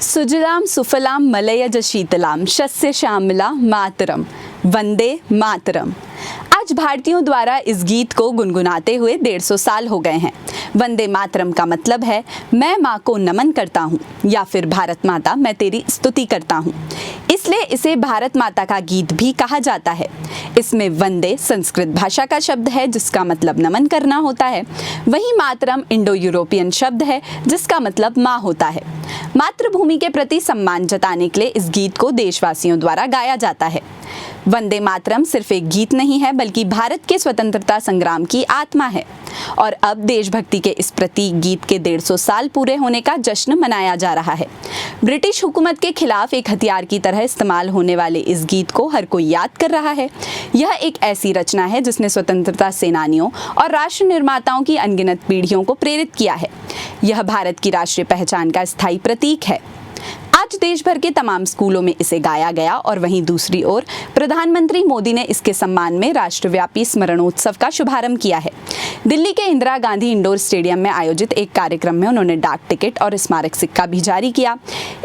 सुजलाम सुफलाम मलयज शीतलाम शस्य श्यामला मातरम वंदे मातरम। आज भारतीयों द्वारा इस गीत को गुनगुनाते हुए 150 साल हो गए हैं। वंदे मातरम का मतलब है मैं माँ को नमन करता हूँ या फिर भारत माता मैं तेरी स्तुति करता हूँ। इसलिए इसे भारत माता का गीत भी कहा जाता है। इसमें वंदे संस्कृत भाषा का शब्द है जिसका मतलब नमन करना होता है। वहीं मातरम इंडो यूरोपियन शब्द है जिसका मतलब माँ होता है। मातृभूमि के प्रति सम्मान जताने के लिए इस गीत को देशवासियों द्वारा गाया जाता है। वंदे मातरम सिर्फ एक गीत नहीं है बल्कि भारत के स्वतंत्रता संग्राम की आत्मा है। और अब देशभक्ति के इस प्रतीक गीत के 150 साल पूरे होने का जश्न मनाया जा रहा है। ब्रिटिश हुकूमत के खिलाफ एक हथियार की तरह इस्तेमाल होने वाले इस गीत को हर कोई याद कर रहा है। यह एक ऐसी रचना है जिसने स्वतंत्रता सेनानियों और राष्ट्र निर्माताओं की अनगिनत पीढ़ियों को प्रेरित किया है। यह भारत की राष्ट्रीय पहचान का स्थायी प्रतीक है। आज देश भर के तमाम स्कूलों में इसे गाया गया और वहीं दूसरी ओर प्रधानमंत्री मोदी ने इसके सम्मान में राष्ट्रव्यापी स्मरणोत्सव का शुभारंभ किया है। दिल्ली के इंदिरा गांधी इंडोर स्टेडियम में आयोजित एक कार्यक्रम में उन्होंने डाक टिकट और स्मारक सिक्का भी जारी किया।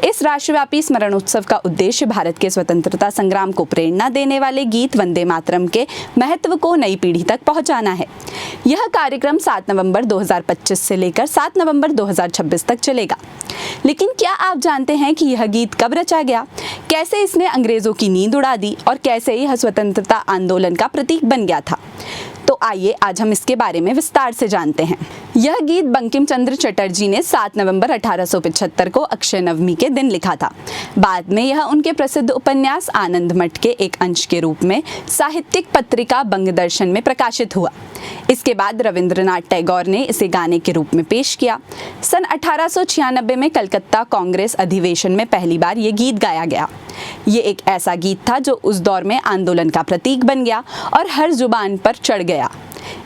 इस राष्ट्रव्यापी स्मरणोत्सव का उद्देश्य भारत के स्वतंत्रता संग्राम को प्रेरणा देने वाले गीत वंदे मातरम के महत्व को नई पीढ़ी तक पहुंचाना है। यह कार्यक्रम 7 नवंबर 2025 से लेकर 7 नवंबर 2026 तक चलेगा। लेकिन क्या आप जानते हैं कि यह गीत कब रचा गया, कैसे इसने अंग्रेजों की नींद उड़ा दी और कैसे यह स्वतंत्रता आंदोलन का प्रतीक बन गया था? तो आइए आज हम इसके बारे में विस्तार से जानते हैं। यह गीत बंकिम चंद्र चटर्जी ने 7 नवंबर 1875 को अक्षय नवमी के दिन लिखा था। बाद में यह उनके प्रसिद्ध उपन्यास आनंद मठ के एक अंश के रूप में साहित्यिक पत्रिका बंगदर्शन में प्रकाशित हुआ। इसके बाद रविंद्रनाथ टैगोर ने इसे गाने के रूप में पेश किया। सन 1896 में कलकत्ता कांग्रेस अधिवेशन में पहली बार ये गीत गाया गया। ये एक ऐसा गीत था जो उस दौर में आंदोलन का प्रतीक बन गया और हर जुबान पर चढ़ गया।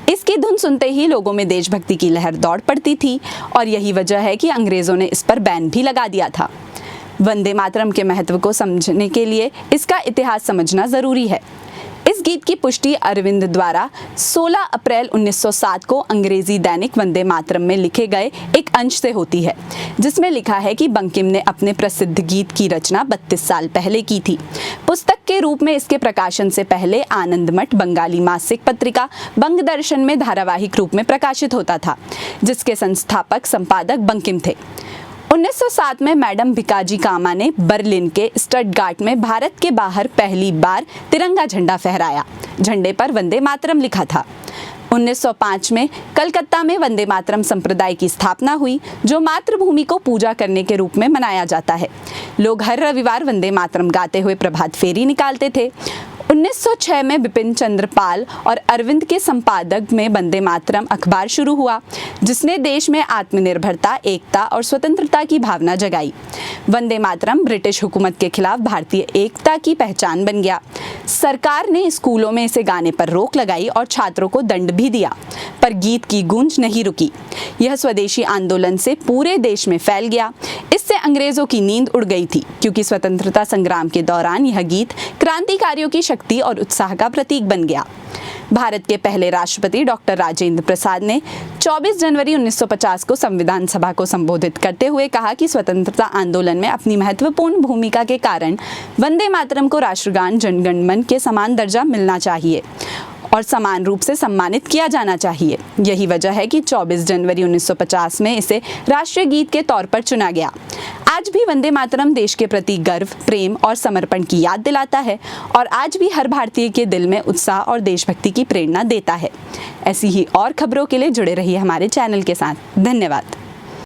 इसकी धुन सुनते ही लोगों में देशभक्ति की लहर दौड़ पड़ती थी और यही वजह है कि अंग्रेजों ने इस पर बैन भी लगा दिया था। वंदे मातरम के महत्व को समझने के लिए इसका इतिहास समझना जरूरी है। इस गीत की पुष्टि अरविंद द्वारा 16 अप्रैल 1907 को अंग्रेजी दैनिक वंदे मातरम में लिखे गए एक अंश से होती है, जिसमें लिखा है कि बंकिम ने अपने प्रसिद्ध गीत की रचना 32 साल पहले की थी। पुस्तक के रूप में इसके प्रकाशन से पहले आनंद मठ बंगाली मासिक पत्रिका बंगदर्शन में धारावाहिक रूप में प्रकाशित होता था, जिसके संस्थापक संपादक बंकिम थे। 1907 में मैडम भिकाजी कामा ने बर्लिन के स्टटगार्ट में भारत के बाहर पहली बार तिरंगा झंडा फहराया। झंडे पर वंदे मातरम लिखा था। 1905 में कलकत्ता में वंदे मातरम संप्रदाय की स्थापना हुई, जो मातृभूमि को पूजा करने के रूप में मनाया जाता है। लोग हर रविवार वंदे मातरम गाते हुए प्रभात फेरी निकालते थे। 1906 में बिपिन चंद्र पाल और अरविंद के संपादक में वंदे मातरम अखबार शुरू हुआ, जिसने देश में आत्मनिर्भरता, एकता और स्वतंत्रता की भावना जगाई। वंदे मातरम ब्रिटिश हुकूमत के खिलाफ भारतीय एकता की पहचान बन गया। सरकार ने स्कूलों में इसे गाने पर रोक लगाई और छात्रों को दंड भी दिया, पर गीत की गूंज नहीं रुकी। यह स्वदेशी आंदोलन से पूरे देश में फैल गया। इससे अंग्रेजों की नींद उड़ गई थी, क्योंकि स्वतंत्रता संग्राम के दौरान यह गीत क्रांतिकारियों की शक्ति और उत्साह का प्रतीक बन गया। भारत के पहले राष्ट्रपति डॉक्टर राजेंद्र प्रसाद ने 24 जनवरी 1950 को संविधान सभा को संबोधित करते हुए कहा कि स्वतंत्रता आंदोलन में अपनी महत्वपूर्ण भूमिका के कारण वंदे मातरम को राष्ट्रगान जनगण मन के समान दर्जा मिलना चाहिए और समान रूप से सम्मानित किया जाना चाहिए। यही वजह है कि 24 जनवरी 1950 में इसे राष्ट्रीय गीत के तौर पर चुना गया। आज भी वंदे मातरम देश के प्रति गर्व, प्रेम और समर्पण की याद दिलाता है और आज भी हर भारतीय के दिल में उत्साह और देशभक्ति की प्रेरणा देता है। ऐसी ही और खबरों के लिए जुड़े रहिए हमारे चैनल के साथ। धन्यवाद।